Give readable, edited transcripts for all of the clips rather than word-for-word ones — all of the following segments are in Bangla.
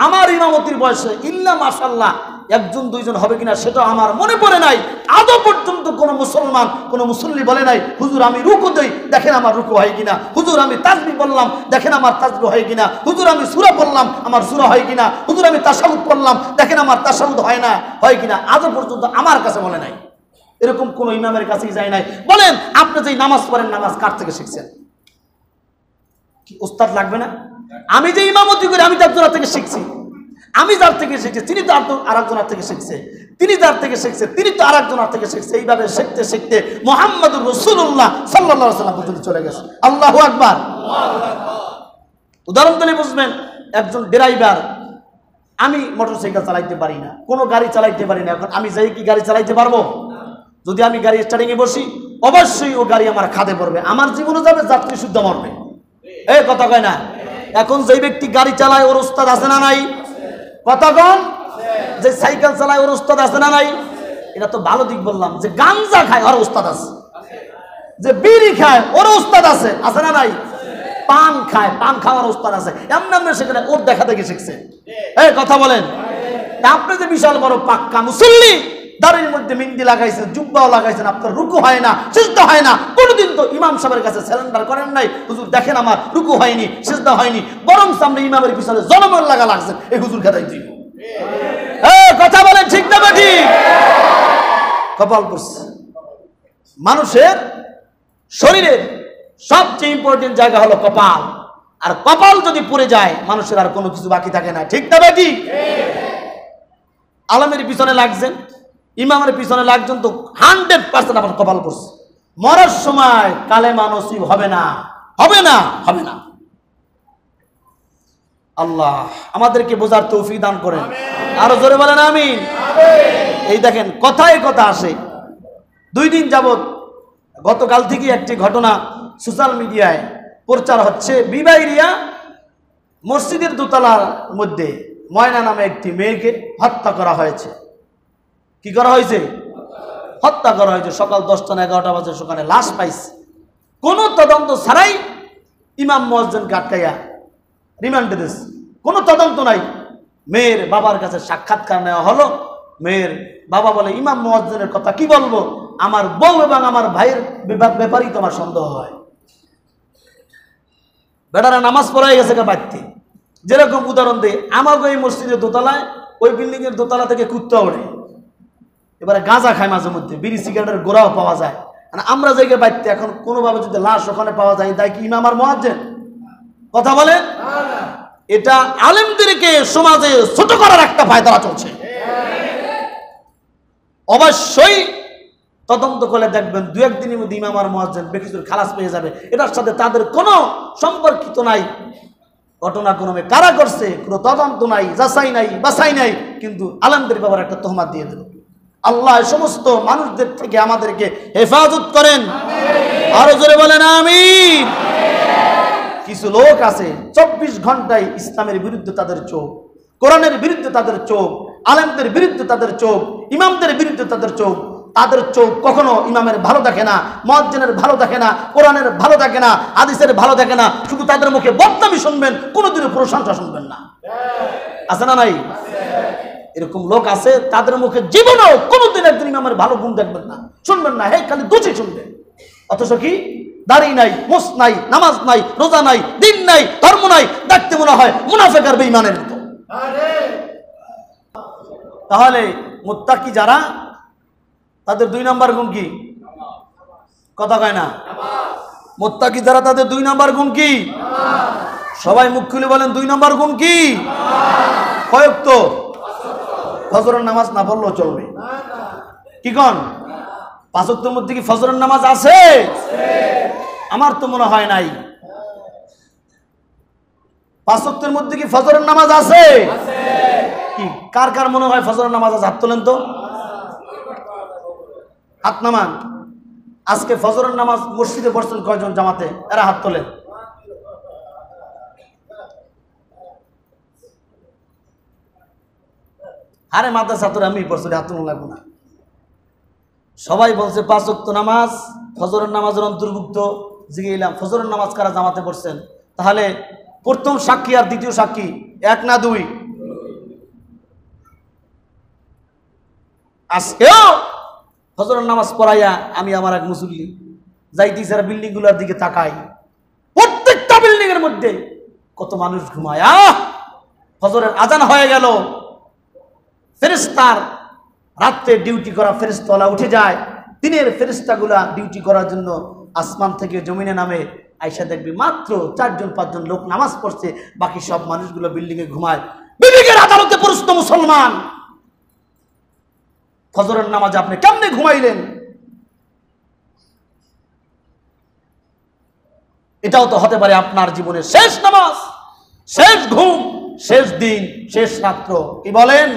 আমার ইমামতির বয়সে ইল্লা মাশাআল্লাহ একজন দুইজন হবে কিনা সেটা আমার মনে পড়ে নাই। আদৌ পর্যন্ত কোনো মুসলমান কোনো মুসল্লি বলে নাই হুজুর আমি রুকু দেই, দেখেন আমার রুকু হয় কিনা, হুজুর আমি তাসবিহ বললাম, দেখেন আমার তাসবিহ হয় কিনা, হুজুর আমি সূরা পড়লাম, আমার সূরা হয় কিনা, হুজুর আমি তাশাহুদ পড়লাম, দেখেন আমার তাশাহুদ হয় কিনা। আদৌ পর্যন্ত আমার কাছে বলে নাই। এরকম কোন ইমামের কাছেই যায় নাই। বলেন আপনি যে নামাজ পড়েন, নামাজ কার থেকে শিখছেন? কি উস্তাদ লাগবে না? আমি যে ইমামতি করি আমি যার থেকে শিখছি, আমি যার থেকে শিখছি তিনি তো আরেকজনের থেকে শিখছে, তিনি যার থেকে শিখছে তিনি তো আরেকজনের থেকে শিখছে। এইভাবে শিখতে শিখতে মুহাম্মদুর রাসূলুল্লাহ সাল্লাল্লাহু আলাইহি ওয়াসাল্লাম পর্যন্ত চলে গেছে। আল্লাহু আকবার। উদাহরণ দিলে বুঝবেন, একজন ড্রাইভার, আমি মোটরসাইকেল চালাইতে পারি না, কোনো গাড়ি চালাইতে পারি না, এখন আমি যাই কি গাড়ি চালাইতে পারবো? যদি আমি গাড়ি স্টার্টিংয়ে বসি অবশ্যই ও গাড়ি আমার খাদে পড়বে, আমার জীবনে যাবে, যাত্রী শুদ্ধ মরবে। এই কথা কয় না? এখন যে ব্যক্তি গাড়ি চালায় ওর উস্তাদ আছে না নাই? কথা কন। যে সাইকেল চালায় ওর উস্তাদ আছে না নাই? এটা তো ভালো দিক বললাম। যে গাঞ্জা খায় ওর উস্তাদ আছে, যে বিড়ি খায় ওর উস্তাদ আছে, আছে না নাই? পান খায়, পান খাওয়ার উস্তাদ আছে, এমন সেখানে ওর দেখা দেখে শিখছে। এই কথা বলেন। আপনি যে বিশাল বড় পাক্কা মুসল্লি, দাড়ির মধ্যে মেহেন্দি লাগাইছেন, জুব্বাও লাগাইছেন, আপনার রুকু হয় না, সিজদা হয় না, কোনোদিন তো ইমাম সাহেবের কাছে সারেন্ডার করেন নাই, হুজুর দেখেন আমার রুকু হয়নি, সিজদা হয়নি, বরং সামনে ইমামের পিছনে জনমন লাগা লাগছেন, এই হুজুর খেদাই দিব। কথা বলেন ঠিক না ঠিক? কপাল পড়ছে। মানুষের শরীরের সবচেয়ে ইম্পর্টেন্ট জায়গা হলো কপাল, আর কপাল যদি পুড়ে যায় মানুষের আর কোনো কিছু বাকি থাকে না। ঠিক না ঠিক? আলমের পিছনে লাগছেন, ইমামের পিছনে লাগছেন, তো 100% আমার কপাল পড়ছে। মরার সময় কালেমা নসিব হবে না, হবে না, হবে না। আল্লাহ আমাদেরকে বোঝার তৌফিক দান করেন। আরো জোরে বলেন আমিন। এই দেখেন কথায় কথা আসে। 2 দিন যাবত, গতকাল থেকে একটি ঘটনা সোশ্যাল মিডিয়ায় প্রচার হচ্ছে। বিবাইরিয়া মসজিদের দোতলার মধ্যে ময়না নামে একটি মেয়েকে হত্যা করা হয়েছে। কি করা হয়েছে? হত্যা করা হয়েছে। সকাল 10টা না 11টা বাজে সেখানে লাশ পাইছে। কোনো তদন্ত ছাড়াই ইমাম মুয়াজ্জিনকে আটকাইয়া রিমান্ডে দিয়েছে। কোনো তদন্ত নাই। মেয়ের বাবার কাছে সাক্ষাৎকার নেওয়া হলো। মেয়ের বাবা বলে, ইমাম মুয়াজ্জিনের কথা কি বলবো, আমার বউ এবং আমার ভাইয়ের ব্যাপারেই তো আমার সন্দেহ হয়। বেটারা নামাজ পড়াই গেছে বাড়িতে। যেরকম উদাহরণ দেয়, আমাকে এই মসজিদের দোতলায়, ওই বিল্ডিং এর দোতলা থেকে কুত্তা ওঠে, এবারে গাঁজা খায়, মাঝে মধ্যে বিড়ি সিগারেটের গোড়াও পাওয়া যায়। আমরা জায়গায় বাড়িতে এখন কোনোভাবে যদি লাশ ওখানে পাওয়া যায়, তাই কি ইমাম আর মুয়াজ্জিন? কথা বলেন। এটা আলেমদেরকে সমাজে ছোট করার একটা ফায়দা চলছে। অবশ্যই তদন্ত করে দেখবেন 2-1 দিনের মধ্যে ইমাম আর মুয়াজ্জিন বেকিসুর খালাস পেয়ে যাবে। এটার সাথে তাদের কোনো সম্পর্কিত নাই। ঘটনাক্রমে কারা করছে কোনো তদন্ত নাই, যাচাই নাই, বাছাই নাই, কিন্তু আলেমদের ব্যাপারে একটা তহমাত দিয়ে দেবে। আল্লাহ সমস্ত মানুষদের থেকে আমাদেরকে হেফাজত করেন। আরো জোরে বলেন আমিন। কিছু লোক আছে 24 ঘন্টায় ইসলামের বিরুদ্ধে তাদের চোখ, কোরআনের বিরুদ্ধে তাদের চোখ, আলেমদের বিরুদ্ধে তাদের চোখ, ইমামদের বিরুদ্ধে তাদের চোখ। তাদের চোখ কখনো ইমামের ভালো দেখে না, মুয়াজ্জিনের ভালো দেখে না, কোরআনের ভালো দেখে না, হাদিসের ভালো দেখে না। শুধু তাদের মুখে বদনামি শুনবেন, কোনোদিনও প্রশংসা শুনবেন না। আছে না নাই? এরকম লোক আছে, তাদের মুখে জীবনেও কোনোদিন একদিন ইমামের ভালো গুণ দেখবেন না, শুনবেন না, হে খালি দোষী শুনবেন। অথচ কি দাড়ি নাই, মুছ নাই, নামাজ নাই, রোজা নাই, দিন নাই, ধর্ম নাই, দেখতে মনে হয় মুনাফিক আর বেঈমানের মতো। তাহলে মুত্তাকি যারা, তাদের 2 নম্বর গুণ কি? কথা কয় না। মুত্তাকি যারা, তাদের 2 নম্বর গুণ কি? সবাই মুখ খুলে বলেন 2 নম্বর গুণ কি? কয়েক তো ফজরের নামাজ না পড়লেও চলবে। কি কোন? 5 ওয়াক্তের মধ্যে কি ফজরের নামাজ আছে? আমার তো মনে হয় নাই। 5 ওয়াক্তের মধ্যে কি ফজরের নামাজ আছে? কি কার কার মনে হয় ফজরের নামাজ আছে? হাত তোলেন তো, হাত নামান। আজকে ফজরের নামাজ মসজিদে পড়ছেন কয়জন জামাতে? এরা হাত তোলেন। আরে মাদ্রাসা ছাত্র আমি পড়ছি, হাত তোলা লাগবে না। সবাই বলছে 5 ওয়াক্ত নামাজ ফজরের নামাজের অন্তর্ভুক্ত। জিজ্ঞেলাম ফজরের নামাজ কারা জামাতে পড়ছেন? তাহলে প্রথম সাক্ষী আর দ্বিতীয় সাক্ষী 1 না 2? আজকেও ফজরের নামাজ পড়াইয়া আমি আমার এক মুসল্লি যাইতেছি আর বিল্ডিং গুলোর দিকে তাকাই, প্রত্যেকটা বিল্ডিং এর মধ্যে কত মানুষ ঘুমায়। ফজরের আজান হয়ে গেল, ফেরেশতার রাত্রে ডিউটি করা ফেরেশতাওয়ালা উঠে যায়, দিনের ফেরেশতাগুলা ডিউটি করার জন্য আসমান থেকে জমিনে নামে, আয়সা দেখবি মাত্র 4-5 জন লোক নামাজ পড়ছে, বাকি সব মানুষগুলো বিল্ডিং এ ঘুমায়। বিবেকের আদালতে প্রশ্ন মুসলমান, ফজরের নামাজে আপনি কেমনে ঘুমাইলেন? এটাও তো হতে পারে আপনার জীবনের শেষ নামাজ, শেষ ঘুম, শেষ দিন, শেষ রাত্র। কি বলেন?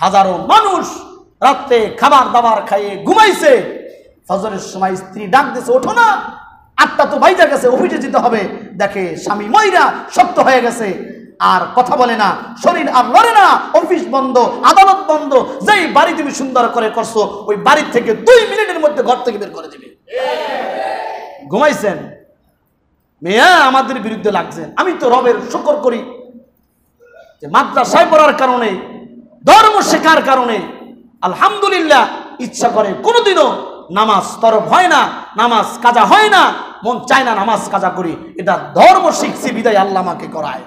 হাজারো মানুষ রাতে খাবার দাবার খাইয়ে ঘুমাইছে, ফজরের সময় স্ত্রী ডাক দিয়েছে, ওঠো না, 8টা তো বাইজা গেছে, অফিসে যেতে হবে। দেখে স্বামী ময়রা শক্ত হয়ে গেছে, আর কথা বলে না, শরীর আর লড়ে না, অফিস বন্ধ, আদালত বন্ধ। যেই বাড়ি তুমি সুন্দর করে করছো, ওই বাড়ির থেকে 2 মিনিটের মধ্যে ঘর থেকে বের করে দিবে। ঘুমাইছেন, মেয়া আমাদের বিরুদ্ধে লাগছেন। আমি তো রবের শুকর করি যে মাদ্রাসায় পড়ার কারণে, ধর্ম শেখার কারণে আলহামদুলিল্লাহ ইচ্ছা করে কোনোদিনও নামাজ তরফ হয় না, নামাজ কাজা হয় না, মন চায় না নামাজ কাজা করি। এটা ধর্ম শিখছি বিদায় আল্লাহ আমাকে করায়।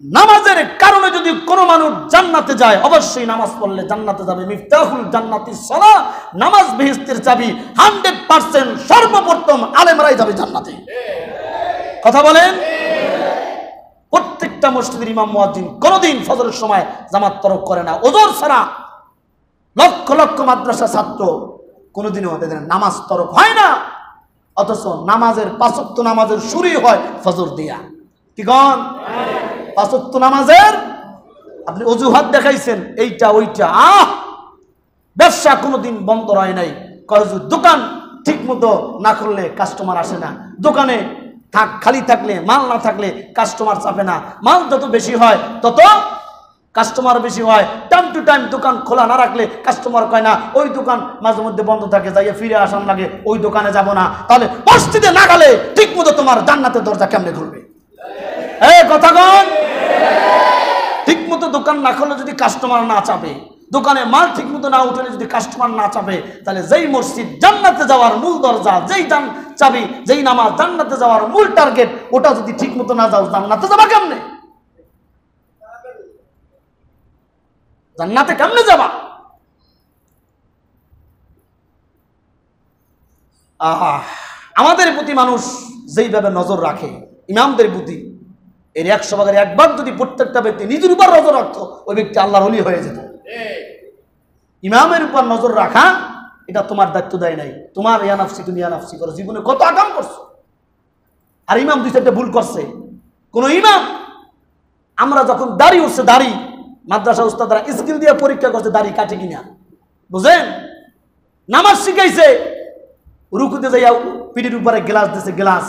নামাজের কারণে যদি কোনো মানুষ জান্নাতে যায়, অবশ্যই নামাজ পড়লে জান্নাতে যাবে। মিফতাহুল জান্নাতিস সালাহ, নামাজ বেহেশতের চাবি। 100% সর্বপ্রথম আলেমরাই যাবে জান্নাতে। কথা বলেন? প্রত্যেকটা মসজিদের ইমাম মুয়াজ্জিন কোনোদিন ফজরের সময় জামাত তরক করে না। ওজর ছাড়া লক্ষ লক্ষ মাদ্রাসা ছাত্র কোনোদিনও তাদের নামাজ তরক হয় না, অথচ নামাজের 5 ওয়াক্ত নামাজের শুরুই হয় ফজর দিয়া। কি গণ? 5 ওয়াক্ত নামাজের আপনি অজুহাত দেখাইছেন, এইটা ওইটা, ব্যবসা কোনোদিন বন্ধ হয় নাই। দোকান ঠিক মতো না করলে কাস্টমার আসে না, দোকানে খালি থাকলে, মাল না থাকলে কাস্টমার চাপে না। মাল যত বেশি হয় তত কাস্টমার বেশি হয়। টাইম টু টাইম দোকান খোলা না রাখলে কাস্টমার কয় না, ওই দোকান মাঝে মধ্যে বন্ধ থাকে, যাইয়ে ফিরে আসান লাগে, ওই দোকানে যাব না। তাহলে মসজিদে না গেলে ঠিক মতো তোমার জান্নাতের দরজা কেমনে খুলবে? কথাগণ, ঠিক মতো দোকান না খুললে যদি কাস্টমার না চাপে, দোকানে মাল ঠিক মতো না উঠলে যদি কাস্টমার না চাপে, তাহলে যেই মসজিদ জান্নাতে যাওয়ার মূল দরজা, যেই চাবি, যেই নামাজ জান্নাতে যাওয়ার মূল টার্গেট, ওটা যদি ঠিক মতো না যাও, জান্নাতে যাবা কেমনে? জান্নাতে কেমনে যাবা? আমাদের প্রতি মানুষ যেইভাবে নজর রাখে, ইমামদের প্রতি, এর 100 ভাগের 1 ভাগ যদি প্রত্যেকটা ব্যক্তি নিজের উপর নজর রাখতো, ওই ব্যক্তি আল্লাহর ওলি হয়ে যেত। ইমামের উপর নজর রাখা এটা তোমার দায়িত্ব দেয় নাই। তোমার ইয়ানাফসি, তুমি ইয়ানাফসি করো, জীবনে কত আকাম করছো। আর ইমাম 2-4টা ভুল করছে। কোন ইমাম, আমরা যখন দাড়ি উঠছে, দাড়ি মাদ্রাসা উস্তাদরা স্কিল দিয়ে পরীক্ষা করছে দাড়ি কাটে কিনা, বুঝেন? নামাজ শিখাইছে, রুকুতে যাইয়া পিঠের উপরে গ্লাস দিয়েছে, গ্লাস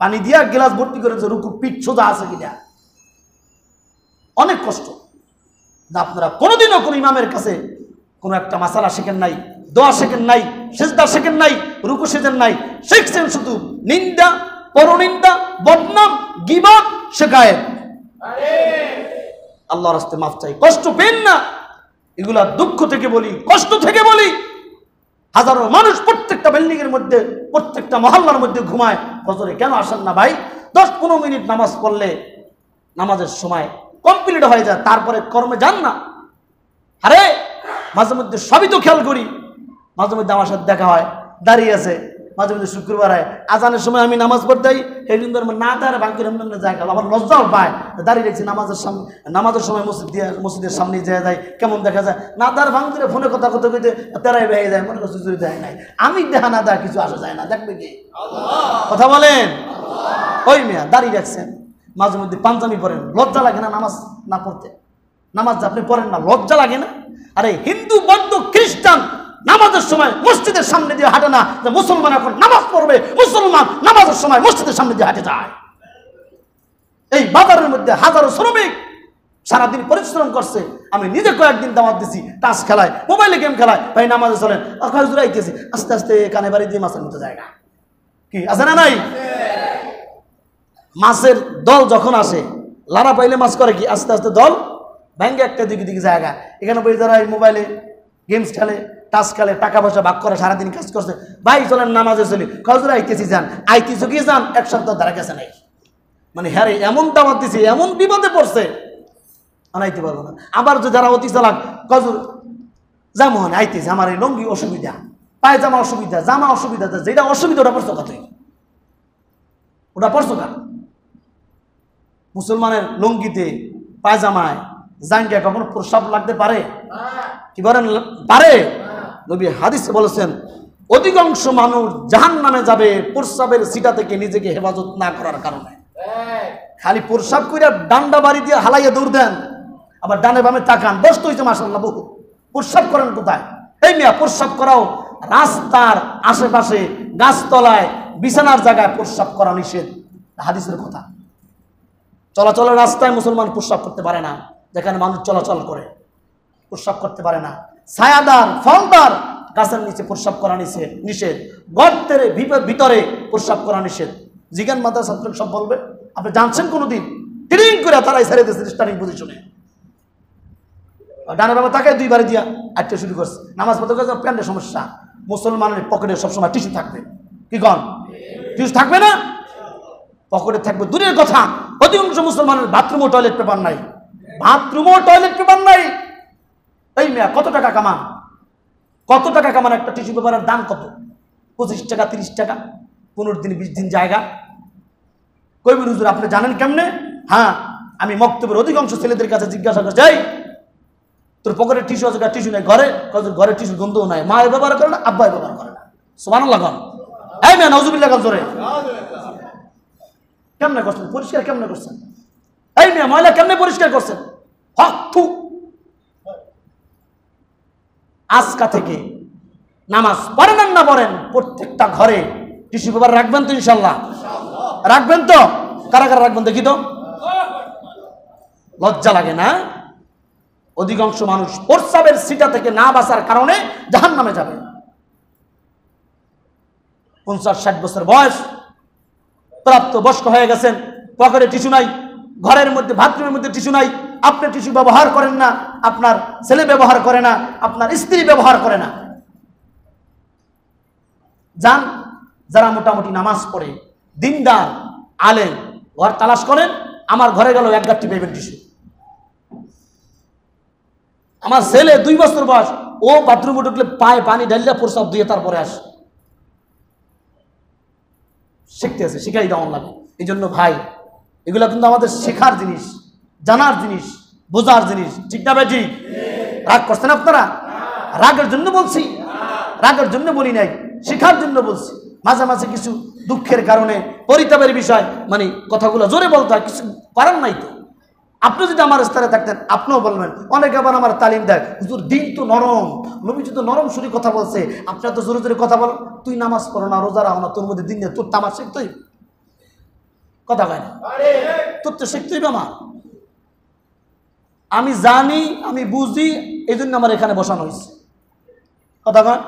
পানি দিয়া গ্লাস ভর্তি করেছে, রুকু পিঠ সোজা আছে কিনা। অনেক কষ্ট। আপনারা কোনোদিনও কোন ইমামের কাছে কোনো একটা মাসালা শেখেন নাই, দোয়া শেখেন নাই, সেজদা শেখেন নাই, রুকু শেখেন নাই, শিখছেন শুধু নিন্দা, পরনিন্দা, বদনাম, গীবত, শেখায়েত। আল্লাহর রাস্তায় মাফ চাই, কষ্ট পেন না। এগুলা দুঃখ থেকে বলি, কষ্ট থেকে বলি। হাজারো মানুষ প্রত্যেকটা বিল্ডিং এর মধ্যে, প্রত্যেকটা মহল্লার মধ্যে ঘুমায়, ফজরে কেন আসেন না ভাই? 10-15 মিনিট নামাজ পড়লে নামাজের সময় কমপ্লিট হয়ে যায়, তারপরে কর্মে যান না। আরে মাঝে মধ্যে সবই তো খেয়াল করি, মাঝে মধ্যে আমার সাথে দেখা হয়, দাঁড়িয়ে আছে, মাঝে মধ্যে শুক্রবার হয়, আজানের সময় আমি নামাজ পড়তে যাই, এই দিন না দাঁড়া ভাঙকে যায়, আমার লজ্জাও পায়, দাঁড়িয়ে রেখেছি নামাজের সামনে, নামাজের সময় মসজিদের সামনে যায় যায়, কেমন দেখা যায়, না দাঁড় ভাঙতে ফোনে কথা কথা কইতে তেরাই ভেঙে যায়, মনে করছে চুরি দেয় নাই, আমি দেখা না দেয় কিছু আসা যায় না, দেখবে কি? কথা বলেন? ওই মেয়া দাঁড়িয়ে রাখছেন, মাঝে মধ্যে পাঞ্জাবি পরেন, লজ্জা লাগে না নামাজ না পড়তে? নামাজ আপনি পড়েন না, লজ্জা লাগে না? আরে হিন্দু, বৌদ্ধ, খ্রিস্টান নামাজের সময় মসজিদের সামনে দিয়ে হাঁটে না, যে মুসলমান এখন নামাজ পড়বে, মুসলমান নামাজের সময় মসজিদের সামনে দিয়ে হাঁটে যায়। এই বাজারের মধ্যে হাজারো শ্রমিক সারাদিন পরিশ্রম করছে। আমি নিজে কয়েকদিন দাওয়াত দিছি, টাচ খেলায়, মোবাইলে গেম খেলায়, ভাই নামাজে চলেন, আইতেছি, আস্তে আস্তে কানে বাড়ি দিয়ে মাছের মতো জায়গা কি আছে না নাই? মাছের দল যখন আসে, লারা পাইলে মাছ করে কি, আস্তে আস্তে দল ব্যাংকে একটা দিকে দিকে জায়গা, এখানে বই যারা এই মোবাইলে গেমস খেলে, টাচ খেলে, টাকা পয়সা ভাগ করে, সারাদিন কাজ করছে। ভাই চলেন নামাজে চলি, কজরে আইতেছি যান, আইতেছি গিয়ে যান, এক সপ্তাহ দ্বারা গেছে নাই। মানে হ্যাঁ এমন দাওয়াত দিছে, এমন বিপদে পড়ছে আনাইতে পারবো না। আবার যে যারা অতি চালাক, কজর যেমন আইতেছে, আমার এই লঙ্গি অসুবিধা, পায়জামা অসুবিধা, জামা অসুবিধা, যেটা অসুবিধা ওটা পড়ছো কতই, ওটা পড়ছো কার? মুসলমানের লঙ্গিতে, পায়জামায়, জাঙ্গিয়া কখনো প্রস্রাব লাগতে পারে? কি বলেন পারে? নবী হাদিসে বলেছেন অধিকাংশ মানুষ জাহান্নামে যাবে প্রস্রাবের সিটা থেকে নিজেকে হেফাজত না করার কারণে। খালি প্রস্রাব কইরা ডান্ডা বাড়ি দিয়ে হালাইয়া দৌড় দেন, আবার ডানে বামে তাকান, বসতে হইছে মাশাআল্লাহ বহু। প্রস্রাব করেন কোথায়? এই মিয়া প্রস্রাব করাও রাস্তার আশেপাশে, গাছতলায়, বিছানার জায়গায় প্রস্রাব করা নিষেধ, হাদিসের কথা। চলাচলের রাস্তায় মুসলমান প্রস্রাব করতে পারে না, যেখানে মানুষ চলাচল করে প্রস্রাব করতে পারে না। ছায়াদার ফলদার গাছের নিচে প্রস্রাব করা নিষেধ, গর্তের ভিতরে প্রস্রাব করা নিষেধ। জিজ্ঞান মাদ্রাসা ছাত্র সব বলবে, আপনি জানছেন কোনোদিন? ট্রিং করে তারাই ছেড়ে দিয়েছে স্টার্টিং পজিশনে, ডানে বাবা তাকে দুইবারে দিয়া আটটা শুরু করছে। নামাজ পড়তে গেছে, প্যান্টের সমস্যা, মুসলমানের পকেটে সবসময় টিস্যু থাকবে, কি কন? টিস্যু থাকবে না, পকেটে থাকবে। দূরের কথা, অধিকাংশ মুসলমানের বাথরুমও টয়লেট পেপার নাই, বাথরুমও টয়লেট পেপার নাই। এই মেয়া কত টাকা কামান, কত টাকা কামান? একটা টিস্যু পেপারের দাম কত? 25 টাকা, 30 টাকা, 15 দিন 20 দিন জায়গা। কইবেন হুজুর আপনি জানেন কেমনে? হ্যাঁ, আমি মক্তবের অধিকাংশ ছেলেদের কাছে জিজ্ঞাসা করে যাই, তোর পকেটে টিস্যু আছে? টিস্যু নাই। ঘরে টিস্যু গন্ধও নাই, মায়ের ব্যবহার করে না, আব্বাই ব্যবহার করে না। সুবহানাল্লাহ গন। এই মেয়া নাউজুবিল্লাহ গন জোরে। কেমনে করছেন? পরিষ্কার কেমনে করছেন? এই মেয়া ময়লা কেমনে পরিষ্কার করছেন? হক থু। আজকা থেকে নামাজ পড়েন আর না পড়েন, প্রত্যেকটা ঘরে টিস্যু পেপার রাখবেন তো? ইনশাল্লাহ রাখবেন তো? কারা কারা রাখবেন দেখি তো? লজ্জা লাগে না? অধিকাংশ মানুষ প্রস্রাবের সিটা থেকে না বাঁচার কারণে জাহান্নামে যাবে। 50-60 বছর বয়স, প্রাপ্ত বয়স্ক হয়ে গেছেন, পকেটে টিস্যু নাই, ঘরের মধ্যে বাথরুমের মধ্যে টিস্যু নাই, আপনি টিস্যু ব্যবহার করেন না, আপনার ছেলে ব্যবহার করে না, আপনার স্ত্রী ব্যবহার করে না। যান, যারা মোটামুটি নামাজ পড়ে, দিনদার আলেম, ঘর তালাশ করেন, আমার ঘরে গেল এক গাঁটটি পাইবেন টিস্যু। আমার ছেলে 2 বছর বয়স, ও বাথরুমে ঢুকলে পায়ে পানি ঢালিয়া প্রস্রাব দিয়ে তারপরে আসে। শিখতে আছে, শিখাই দেওয়ান লাগে। এই জন্য ভাই, এগুলো কিন্তু আমাদের শেখার জিনিস, জানার জিনিস, বোঝার জিনিস, ঠিক না ভাই? ঠিক। রাগ করছেন আপনারা? রাগের জন্য বলছি? রাগের জন্য বলি নাই, শেখার জন্য বলছি। মাঝে মাঝে কিছু দুঃখের কারণে, পরিতাপের বিষয়, মানে কথাগুলো জোরে বলতে হয়, কিছু করার নাই তো। আপনি যদি আমার স্তরে থাকতেন আপনিও বলবেন। অনেকে আবার আমার তালিম দেয়, হুজুর দিন তো নরম, নবীজি তো নরম সুরে কথা বলছে, আপনার তো জোরে জোরে কথা বল। তুই নামাজ পড়ো না, রোজা রাখো না, তোর মধ্যে দিন তোর তামার শিখতেই কথা কয় না, তোর তো শিখতেই আমার। আমি জানি, আমি বুঝি, এই জন্য আমার এখানে বসানো হয়েছে, কথা কয়।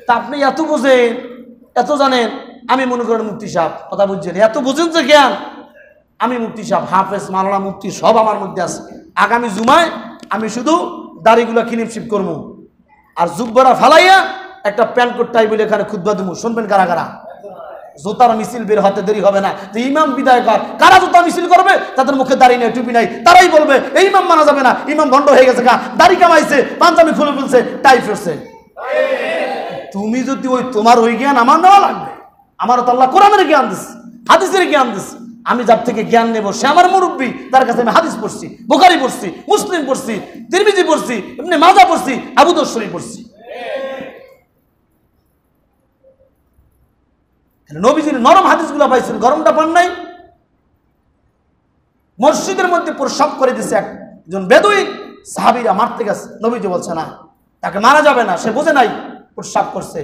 তা আপনি এত বুঝেন, এত জানেন, আমি মনে করেন মুফতি সাহেব, কথা বুঝছেন, এত বুঝেন যে জ্ঞান, আমি মুফতি সাহেব, হাফেজ, মাওলানা, মুফতি সব আমার মধ্যে আছে। আগামী জুমায় আমি শুধু দাড়িগুলো কিনিপশিপ করবো, আর জুব্বারা ফালাইয়া একটা প্যান্ট কোট টাই বলে এখানে খুতবা দেবো। শুনবেন কারা কারা? জুতার মিছিল বের হতে দেরি হবে না। তো ইমাম বিদায় কর, কারা জুতা মিছিল করবে, তাদের মুখে দাড়ি নেই, টুপি নাই, তারাই বলবে এই ইমাম মানা যাবে না, ইমাম ভণ্ড হয়ে গেছে, দাড়ি কামাইছে, পাঞ্জাবি খুলে ফেলছে, টাই ফেলছে। তুমি যদি তোমার ওই জ্ঞান আমার নেওয়া লাগবে। আমারও তো আল্লাহ কোরআনের জ্ঞান দিচ্ছে, হাদিসের জ্ঞান দিচ্ছে। আমি যার থেকে জ্ঞান নেব সে আমার মুরব্বী, তার কাছে আমি হাদিস পড়ছি, বুখারী পড়ছি, মুসলিম পড়ছি, তিরমিজি পড়ছি, ইবনে মাজাহ পড়ছি, আবু দাউদ শরীফ পড়ছি। নবীজির নরম হাদিসগুলো পাইছেন, গরমটা পান নাই। মসজিদের মধ্যে প্রস্রাব করে দিছে একজন বেদুই, সাহাবীরা মারতে গেছে, নবীজি বলছে না, তাকে মারা যাবে না, সে বোঝে নাই প্রস্রাব করছে।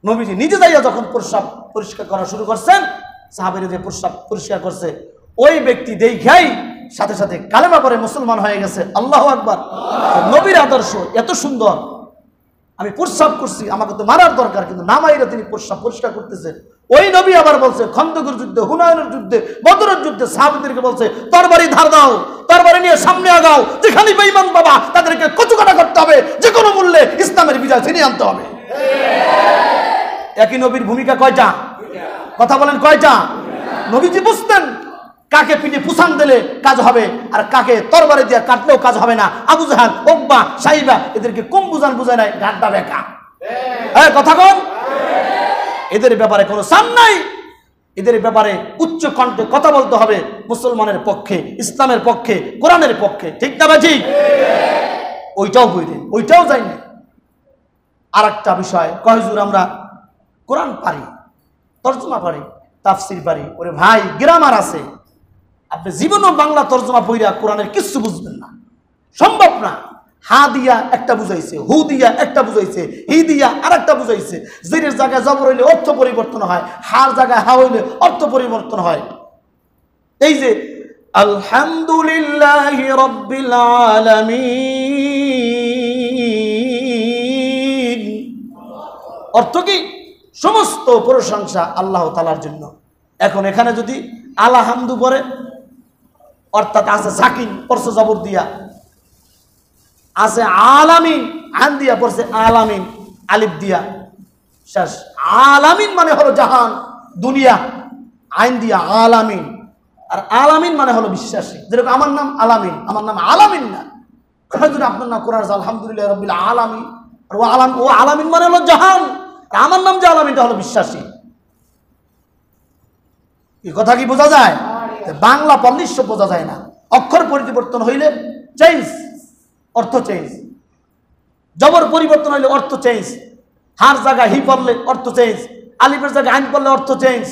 নবীজি নিজে যাইয়া যখন প্রস্রাব পরিষ্কার করা শুরু করছেন, সাহাবীরা যে প্রস্রাব পরিষ্কার করছে, ওই ব্যক্তি দেখাই সাথে সাথে কালেমা পড়ে মুসলমান হয়ে গেছে। আল্লাহু আকবার। নবীর আদর্শ এত সুন্দর। আমি প্রস্রাব করছি, আমাকে তো মারার দরকার, কিন্তু না মাইরা তিনি প্রস্রাব পরিষ্কার করতেছে। ওই নবী আবার বলছে খন্দকের যুদ্ধে, হুনায়নের যুদ্ধে, বদরের যুদ্ধে সাহাবীদেরকে বলছে তরবারি ধার দাও, তরবারি নিয়ে সামনে আগাও, যেখানে বেঈমান বাবা তাদেরকে কচুকাটা করতে হবে, যে কোনো মূল্যে ইসলামের বিজয় ছিনিয়ে আনতে হবে। একই নবীর ভূমিকা কয়টা? কথা বলেন কয়টা? নবীজি বুঝতেন কাকে পিঠে পুষান দিলে কাজ হবে আর কাকে তরবারি দিয়ে কাটলেও কাজ হবে না। আবু জাহাল, উকবা, সাইবা এদেরকে কম বুঝায় নাই, গাড্ডা বেকা। কথা কন, এদের ব্যাপারে কোনো সান নাই। এদের ব্যাপারে উচ্চ কণ্ঠে কথা বলতে হবে মুসলমানের পক্ষে, ইসলামের পক্ষে, কোরআনের পক্ষে। ঠিক না ভাই? ওইটাও বইলেন, ওইটাও যায়নি। আর একটা বিষয়, কয়জুর আমরা কোরআন পারি, তর্জমা পারি, তাফসির পারি। ওরে ভাই, গ্রামার আছে, আপনি জীবনও বাংলা তর্জমা পড়িয়া কোরআনের কিছু বুঝবেন না, সম্ভব না। হা দিয়া একটা বুঝাইছে, হু দিয়া একটা বুঝাইছে, হি দিয়া আর একটা বুঝাইছে। জিরের জায়গায় জবর হইলে অর্থ পরিবর্তন হয়, হার জায়গায় হা হইলে অর্থ পরিবর্তন হয়। এই যে আলহামদুলিল্লাহি রাব্বিল আলামিন, অর্থ কি? সমস্ত প্রশংসা আল্লাহ তাআলার জন্য। এখন এখানে যদি আলহামদু পরে, অর্থাৎ আছে সাকিন পড়ছে জবর দিয়া, আছে আলামিন আন দিয়া পড়ছে আলামিন আলিফ দিয়া, শেষ। আলামিন মানে হলো জাহান, দুনিয়া, আইন দিয়া আলামিন। আর আলামিন মানে হলো বিশ্বাসী। যেরকম আমার নাম আলামিন, আমার নাম আলামিন না। যদি আপনার নাম কোরআন আলহামদুলিল্লাহ রাব্বিল আলামিন, আর ও আলামিন মানে হলো জাহান, আমার নাম যে আলামিনটা হলো বিশ্বাসী। এই কথা কি বোঝা যায়? বাংলা পড়লে বোঝা যায় না। অক্ষর পরিবর্তন হইলে চেঞ্জ, অর্থ চেঞ্জ। জবর পরিবর্তন হইলে অর্থ চেঞ্জ। হার জায়গায় হি পড়লে অর্থ চেঞ্জ, আলিফের জায়গায় আইন পড়লে অর্থ চেঞ্জ।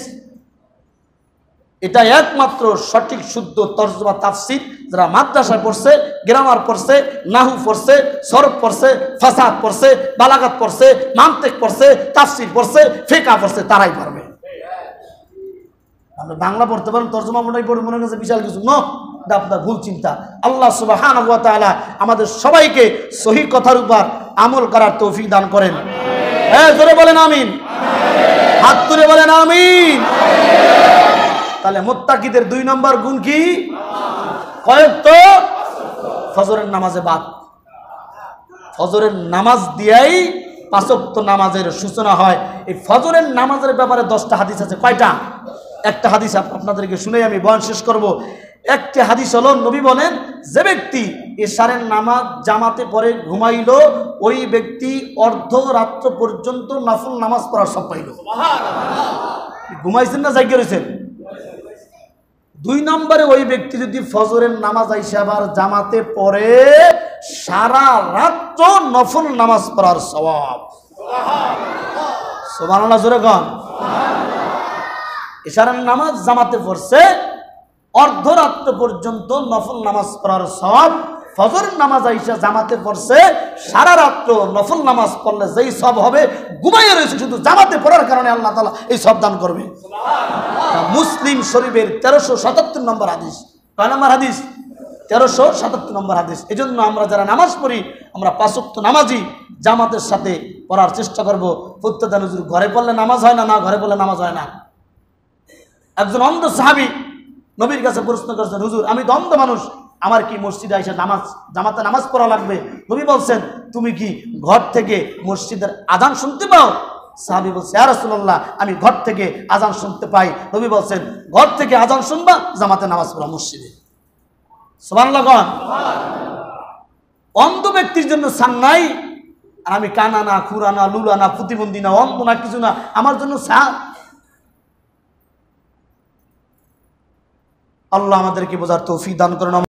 এটা একমাত্র সঠিক শুদ্ধ তর্জমা তাফসীর যারা মাদ্রাসায় পড়ছে, গ্রামার পড়ছে, নাহু পড়ছে, সরফ পড়ছে, ফাসাদ পড়ছে, বালাগাত পড়ছে, মান্তিক পড়ছে, তাফসীর পড়ছে, ফিকহ পড়ছে, তারাই পারবে। আমরা বাংলা পড়তে পারেন, তর্জমা মোটাই পড়ে মনে হচ্ছে বিশাল কিছু। নো, এটা আপনার ভুল চিন্তা। আল্লাহ সুবহানাহু ওয়া তাআলা আমাদের সবাইকে সহিহ কথার উপর আমল করার তৌফিক দান করেন। হ্যাঁ, জোরে বলেন আমিন, হাত তুলে বলেন আমিন। তাহলে মুত্তাকিদের 2 নম্বর গুণ কি? কয়েকত ফজরের নামাজে বাদ। ফজরের নামাজ দিয়াই 5 ওয়াক্ত নামাজের সূচনা হয়। এই ফজরের নামাজের ব্যাপারে 10টা হাদিস আছে। কয়টা? একটা হাদিস আপনাদেরকে শুনে আমি বয়ান শেষ করব। একটি হাদিস হলো, নবী বলেন, যে ব্যক্তি এশারের নামাজ জামাতে পড়ে ঘুমাইল, ওই ব্যক্তি অর্ধরাত্র পর্যন্ত নফল নামাজ পড়ার সব পাইল। ঘুমাইছেন না জায়গা রয়েছেন? 2 নম্বরে, ওই ব্যক্তি যদি ফজরের নামাজ আইসা আবার জামাতে পড়ে, সারা রাত্র নফল নামাজ পড়ার সওয়াব। সুবহানাল্লাহ, জোরে কন। এশারের নামাজ জামাতে পড়ছে, অর্ধরাত্র পর্যন্ত নফল নামাজ পড়ার সওয়াব। ফজর নামাজ আইসা জামাতে পড়ছে, সারা রাত্র নফল নামাজ পড়লে যেই সব হবে, ঘুমাইয়া রয়েছে শুধু জামাতে পড়ার কারণে আল্লাহ তাআলা এই সব দান করবে। মুসলিম শরীফের 1377 নম্বর হাদিস। কয় নম্বর হাদিস? 1377 নম্বর হাদিস। এই জন্য আমরা যারা নামাজ পড়ি, আমরা 5 ওয়াক্ত নামাজি জামাতের সাথে পড়ার চেষ্টা করবো। প্রত্যেকটা হুজুর ঘরে পড়লে নামাজ হয় না, না ঘরে পড়লে নামাজ হয় না। একজন অন্ধ সাহাবী নবীর কাছে প্রশ্ন করেছেন, হুজুর আমি তো অন্ধ মানুষ, আমার কি মসজিদে এসে জামাতে নামাজ পড়া লাগবে? নবী বলছেন, তুমি কি ঘর থেকে মসজিদের আযান শুনতে পাও? সাহাবী বলছে, ইয়া রাসূলুল্লাহ, আমি ঘর থেকে আযান শুনতে পাই। নবী বলছেন, ঘর থেকে আযান শুনবা, জামাতে নামাজ পড়া মসজিদে। সুবহানাল্লাহ। অন্ধ ব্যক্তির জন্য সান নাই। আর আমি কানা না, খুরা না, লুলা না, প্রতিবন্ধী না, অন্ধ না, কিছু না, আমার জন্য সান। আল্লাহ আমাদেরকে বোঝার তৌফিক দান করুন।